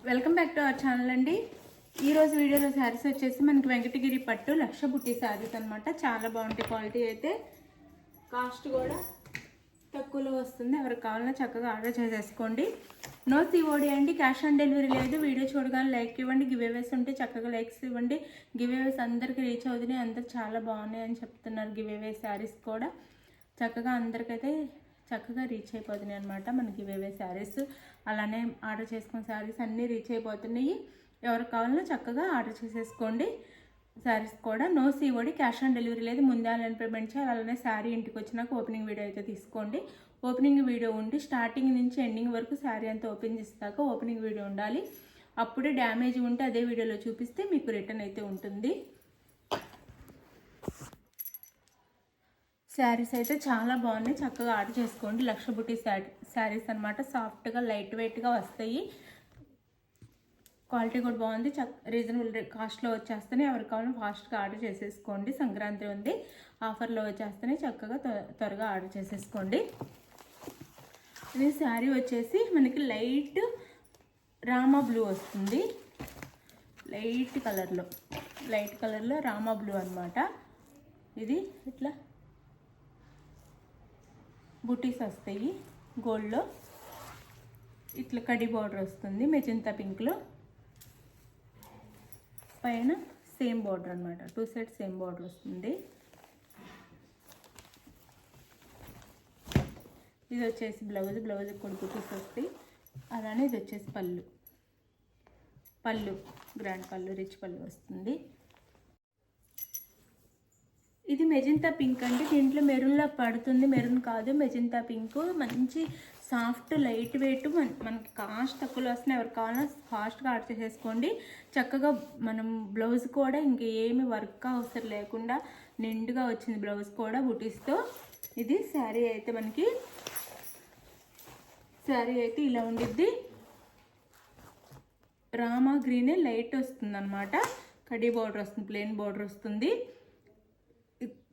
Welcome back to our channel అండి. ఈరోజు వీడియోలో శారీస్ వచ్చేసి మనకి వెంకటగిరి పట్టు లక్ష బుట్టి శారీస్ అనమాట. చాలా బాగుంటాయి. క్వాలిటీ అయితే కాస్ట్ కూడా తక్కువలో వస్తుంది. ఎవరికి కావాలన్నా చక్కగా ఆర్డర్ చేసేసుకోండి. నో సిఓడి అండి, క్యాష్ ఆన్ డెలివరీ లేదు. వీడియో చూడగానే లైక్ ఇవ్వండి. గివేవేస్ ఉంటే చక్కగా లైక్స్ ఇవ్వండి. గివేవేస్ అందరికి రీచ్ అవుతున్నాయి. అందరు చాలా బాగున్నాయి అని చెప్తున్నారు. గివేవే శారీస్ కూడా చక్కగా అందరికైతే చక్కగా రీచ్ అయిపోతున్నాయి అనమాట. మనకి గివేవే శారీస్ అలానే ఆర్డర్ చేసుకున్న శారీస్ అన్నీ రీచ్ అయిపోతున్నాయి. ఎవరికి కావాలన్నా చక్కగా ఆర్డర్ చేసేసుకోండి. శారీస్ కూడా no COD, cash on delivery లేదు. ముందే ఆన్లైన్ పేమెంట్ చేయాలి. అలానే శారీ ఇంటికి వచ్చినాక ఓపెనింగ్ వీడియో అయితే తీసుకోండి. ఓపెనింగ్ వీడియో ఉండి స్టార్టింగ్ నుంచి ఎండింగ్ వరకు శారీ అంతా ఓపెన్ చేస్తాక ఓపెనింగ్ వీడియో ఉండాలి. అప్పుడే డ్యామేజ్ ఉంటే అదే వీడియోలో చూపిస్తే మీకు రిటర్న్ అయితే ఉంటుంది. శారీస్ అయితే చాలా బాగున్నాయి. చక్కగా ఆర్డర్ చేసుకోండి. లక్ష బుట్టి శారీస్ అనమాట. సాఫ్ట్గా లైట్ వెయిట్గా వస్తాయి. క్వాలిటీ కూడా బాగుంది. రీజనబుల్ కాస్ట్లో వచ్చేస్తేనే ఎవరికి కావాలో ఫాస్ట్గా ఆర్డర్ చేసేసుకోండి. సంక్రాంతి ఉంది, ఆఫర్లో వచ్చేస్తేనే చక్కగా త్వరగా ఆర్డర్ చేసేసుకోండి. ఇది శారీ వచ్చేసి మనకి లైట్ రామా బ్లూ వస్తుంది. లైట్ కలర్లో రామా బ్లూ అనమాట. ఇది ఇట్లా బుటీస్ వస్తాయి. గోల్డ్లో ఇట్లా కడి బార్డర్ వస్తుంది. మెజంతా పింక్లో పైన సేమ్ బార్డర్ అనమాట. 2 సైడ్స్ సేమ్ బార్డర్ వస్తుంది. ఇది వచ్చేసి బ్లౌజ్ కూడా బుటీస్ వస్తాయి. అలానే ఇది వచ్చేసి పళ్ళు గ్రాండ్ పళ్ళు, రిచ్ పళ్ళు వస్తుంది. ఇది మెజంతా పింక్ అండి. దీంట్లో మెరూన్లో పడుతుంది. మెరూన్ కాదు, మెజంతా పింక్. మంచి సాఫ్ట్ లైట్ వెయిట్. మనకి కాస్ట్ తక్కువలో వస్తున్నాయి. ఎవరికి కావాలన్నా ఫాస్ట్గా ఆర్డర్ చేసేసుకోండి. చక్కగా మనం బ్లౌజ్ కూడా ఇంకేమి వర్క్ అవసరం లేకుండా నిండుగా వచ్చింది బ్లౌజ్ కూడా బుటీస్తో. ఇది శారీ అయితే ఇలా ఉండిద్ది. రామా గ్రీనే లైట్ వస్తుంది అనమాట. కడీ బార్డర్ వస్తుంది, ప్లెయిన్ బార్డర్ వస్తుంది.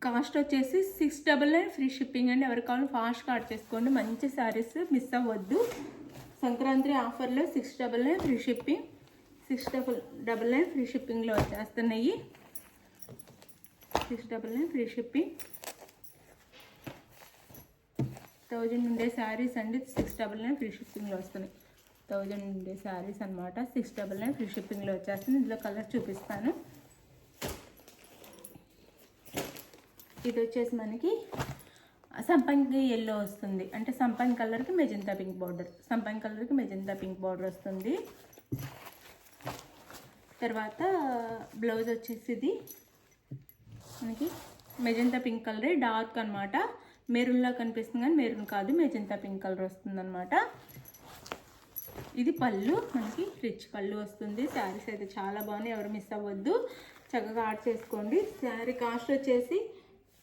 కాస్ట్ వచ్చేసి 699 ఫ్రీ షిప్పింగ్ అండి. ఎవరికి కావాలో ఫాస్ట్గా ఆర్డర్ చేసుకోండి. మంచి శారీస్ మిస్ అవ్వద్దు. సంక్రాంతి ఆఫర్లో 699 ఫ్రీ షిప్పింగ్. 699 ఫ్రీ షిప్పింగ్లో వచ్చేస్తున్నాయి. 699 ఫ్రీ షిప్పింగ్. 1000 ఉండే శారీస్ అండి. 699 ఫ్రీ షిప్పింగ్లో వస్తున్నాయి. 1000 ఉండే శారీస్ అనమాట. 699 ఫ్రీ షిప్పింగ్లో వచ్చేస్తుంది. ఇందులో కలర్ చూపిస్తాను. ఇది వచ్చేసి మనకి సంపంగి ఎల్లో వస్తుంది. అంటే సంపంగి కలర్కి మెజంతా పింక్ బార్డర్ వస్తుంది. తర్వాత బ్లౌజ్ వచ్చేసి ఇది మనకి మెజంతా పింక్ కలరే, డార్క్ అనమాట. మెరూన్లా కనిపిస్తుంది కానీ మెరూన్ కాదు, మెజంతా పింక్ కలర్ వస్తుంది అనమాట. ఇది పళ్ళు, మనకి రిచ్ పళ్ళు వస్తుంది. శారీస్ అయితే చాలా బాగున్నాయి. ఎవరు మిస్ అవ్వద్దు. చక్కగా ఆర్డర్ చేసుకోండి. శారీ కాస్ట్ వచ్చేసి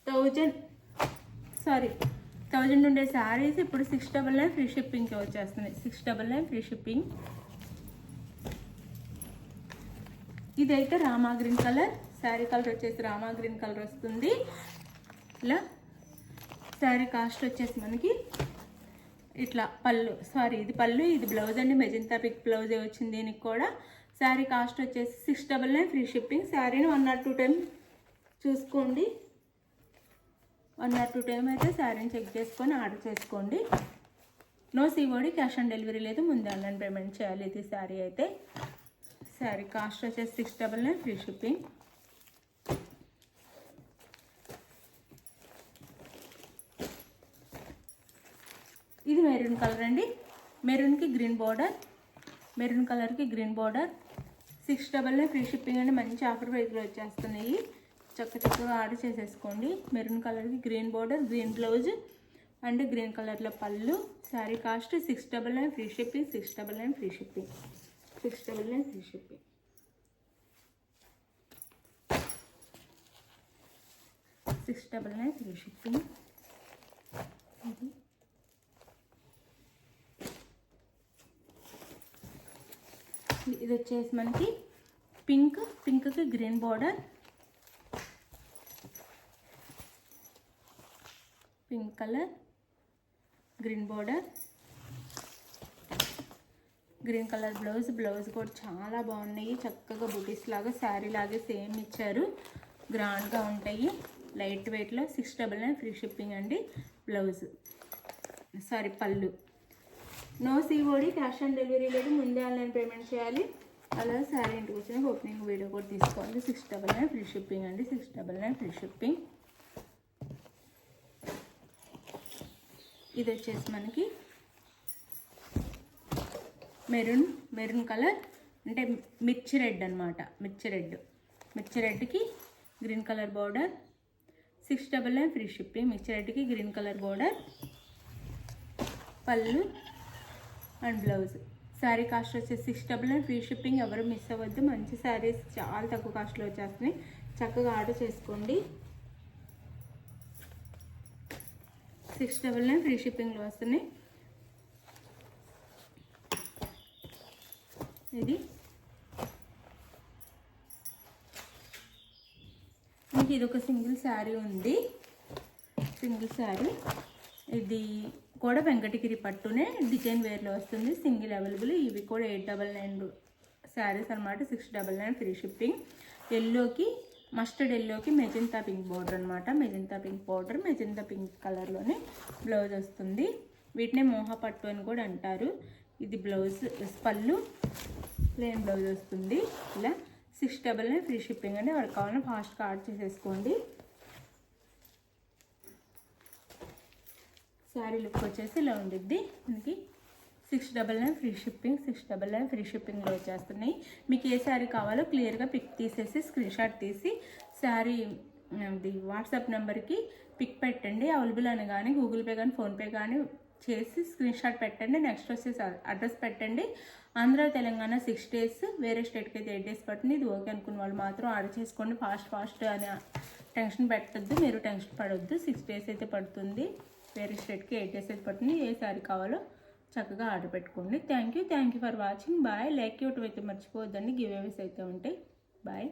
1000 ఉండే శారీస్ ఇప్పుడు 699 ఫ్రీ షిప్పింగ్కి వచ్చేస్తున్నాయి. 699 ఫ్రీ షిప్పింగ్. ఇదైతే Rama green colour. Sari colour వచ్చేసి రామా గ్రీన్ కలర్ వస్తుంది. ఇలా శారీ కాస్ట్ వచ్చేసి మనకి ఇట్లా ఇది పళ్ళు, ఇది బ్లౌజ్ అండి. మెజంతా పింక్ బ్లౌజే వచ్చింది దీనికి కూడా. శారీ కాస్ట్ వచ్చేసి 699 ఫ్రీ షిప్పింగ్. శారీని 1 or 2 టైం చూసుకోండి. 1 or 2 టైం అయితే శారీని చెక్ చేసుకొని ఆర్డర్ చేసుకోండి. No COD, cash on delivery లేదు. ముందే ఆన్లైన్ పేమెంట్ చేయాలి. ఇది శారీ అయితే. శారీ కాస్ట్ వచ్చేసి 699 ఫ్రీ షిప్పింగ్. ఇది మెరూన్ కలర్ అండి. మెరూన్ కలర్కి గ్రీన్ బార్డర్. 699 ఫ్రీ షిప్పింగ్ అండి. మంచి ఆఫర్ ప్రైస్లో వచ్చేస్తున్నాయి. చక్కగా ఆర్డర్ చేసేసుకోండి. మెరూన్ కలర్కి green border, green blouse and green కలర్లో పళ్ళు. Sari cost 699 free shipping. 699 free shipping. 699 free shipping. ఇది వచ్చేసి మనకి పింక్కి green border, pink colour, green border, green colour blouse. Blouse కూడా చాలా బాగున్నాయి, చక్కగా బుటీస్ లాగా శారీ లాగే సేమ్ ఇచ్చారు. గ్రాండ్గా ఉంటాయి, లైట్ వెయిట్లో. 699 ఫ్రీ షిప్పింగ్ అండి. బ్లౌజ్ సారీ పళ్ళు. No COD, cash on delivery లేదు, ముందే ఆన్లైన్ పేమెంట్ చేయాలి. అలా శారీ ఇంటికి వచ్చిన ఓపెనింగ్ వీడియో కూడా తీసుకోవాలి. 699 ఫ్రీ షిప్పింగ్ అండి. 699 ఫ్రీ షిప్పింగ్. ఇది వచ్చేసి మనకి మెరూన్ కలర్, అంటే మిర్చి రెడ్ అనమాట. మిర్చి రెడ్కి green colour border. 699 free shipping. మిర్చి రెడ్కి గ్రీన్ కలర్ బార్డర్, పళ్ళు అండ్ బ్లౌజ్. శారీ కాస్ట్ వచ్చేసి 699 ఫ్రీ షిప్పింగ్. ఎవరు మిస్ అవ్వద్దు, మంచి శారీస్ చాలా తక్కువ కాస్ట్లో వచ్చేస్తున్నాయి. చక్కగా ఆర్డర్ చేసుకోండి. 699 ఫ్రీ షిప్పింగ్లో వస్తున్నాయి. ఇది మీకు ఇదొక సింగిల్ శారీ ఉంది. సింగిల్ శారీ ఇది కూడా వెంకటగిరి పట్టునే డిజైన్ వేర్లో వస్తుంది. Single available. ఇవి కూడా 899 శారీస్ అనమాట. 699 ఫ్రీ షిప్పింగ్. ఎల్లోకి మస్టర్డ్ ఎల్లోకి మెజంతా పింక్ బార్డర్ అనమాట. Magenta pink border, magenta pink కలర్లోనే బ్లౌజ్ వస్తుంది. వీటినే మోహ పట్టు అని కూడా అంటారు. ఇది బ్లౌజ్, పళ్ళు ప్లెయిన్ బ్లౌజ్ వస్తుంది. ఇలా 699 ఫ్రీ షిప్పింగ్ అండి. ఎవరికి కావాలన్నా ఫాస్ట్గా ఆర్డర్ చేసేసుకోండి. శారీ లుక్ వచ్చేసి ఇలా ఉండిద్ది మనకి. 699 ఫ్రీ షిప్పింగ్. 699 ఫ్రీ షిప్పింగ్లో వచ్చేస్తున్నాయి. మీకు ఏ శారీ కావాలో క్లియర్గా పిక్ తీసేసి స్క్రీన్ షాట్ తీసి శారీ వాట్సాప్ నెంబర్కి పిక్ పెట్టండి. అవైలబుల్ అని కానీ గూగుల్ పే కానీ ఫోన్పే కానీ చేసి స్క్రీన్ షాట్ పెట్టండి. నెక్స్ట్ వచ్చేసి అడ్రస్ పెట్టండి. ఆంధ్ర తెలంగాణ 6 days, వేరే స్టేట్కి అయితే 8 days పడుతుంది. ఇది ఓకే అనుకున్న వాళ్ళు మాత్రం ఆర్డర్ చేసుకోండి. ఫాస్ట్ అని టెన్షన్ పెట్టద్దు, మీరు టెన్షన్ పడొద్దు. 6 days అయితే పడుతుంది, వేరే స్టేట్కి 8 days అయితే పడుతుంది. ఏ శారీ కావాలో చక్కగా ఆర్డర్ పెట్టుకోండి. Thank you for watching. Bye. Like ఇవ్వటం అయితే మర్చిపోవద్దండి. గివ్ అవేస్ అయితే ఉంటాయి. బాయ్.